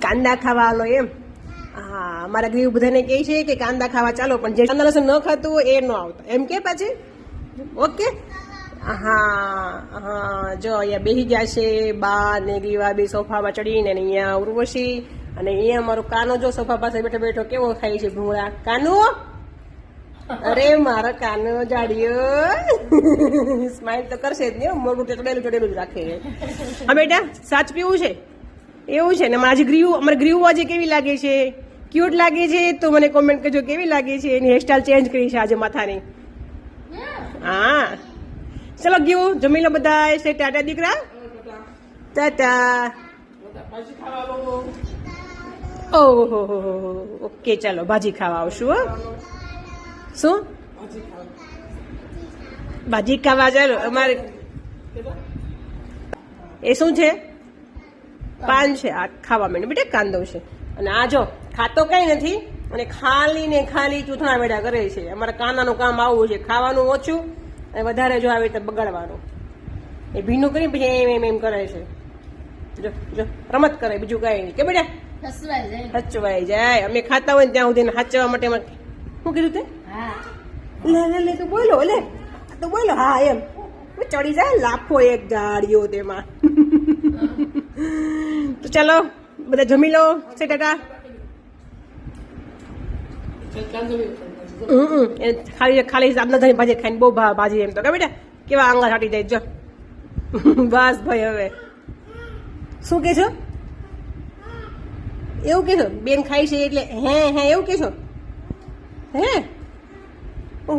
કાંદા ખાવા હાલો એમ. હા, અમારા ગરીબ બધાને કહે છે કે કાંદા ખાવા ચાલો, પણ જે કાંદા લસણ ન ખાતું હોય એ ન આવતા એમ કે પાછી. ઓકે. હા હા, જો અહીંયા બેસી ગયા છે બા ને ગીવા બે સોફામાં ચડીને, અને અહીંયા ઉર્વશી, અને અહીંયા મારો કાનો જો સોફા પાસે બેઠો બેઠો કેવો ખાય છે ભૂંગળા. કાનો, અરે મારો કાનો જાડિયો સ્માઈલ તો કરશે જ ને, મોઢું ચડેલું ચડેલું જ રાખે. હા બેટા, સાચ પીવું છે એવું છે ને. આજે ગ્રીવ, અમારે ગ્રીવ આજે કેવી લાગે છે? ક્યુટ લાગે છે? તો મને કોમેન્ટ કરજો કેવી લાગે છે. એની હેરસ્ટાઈલ ચેન્જ કરી છે આજે માથાની. હા ચલો ગયું, જમી લો બધા. ટાટા દીકરા, ટાટા. ઓહો, ઓકે ચાલો ભાજી ખાવા આવશું. હો, શું ભાજી ખાવા? ચાલો. અમારે એ શું છે? પાન છે. આ ખાવા માંડ્યું બેટા, કાંદો છે. અને આ જો ખાતો કઈ નથી, અને ખાલી ને ખાલી ચૂથણા વેડા કરે છે. અમારા કાનાનું કામ આવું છે, ખાવાનું ઓછું અને વધારે જો આવી રીતે બગાડવાનું. એ ભીનું કરી પછી એમ એમ એમ કરે છે. જો જો રમત કરે, બીજું કઈ નહીં. કે બેટા હચવાઈ જાય. અમે ખાતા હોય ને ત્યાં સુધી હાચવા માટે શું કીધું તે? લે તું બોલો, લે તો બોલો. હા એમ ચડી જાય લાફો એક જાડિયો તેમાં. તો ચાલો બધા જમી લો. છે ટાટા. ખાલી ખાલી આજના ધણી ભાજી ખાઈને બહુ ભાજી એમ તો કે બેટા કેવા આંગા છાટી જાય. જો બસ ભાઈ, હવે શું કે છો? એવું કે છો બેન ખાઈ છે એટલે? હે હે એવું કે છો? હે ઓહ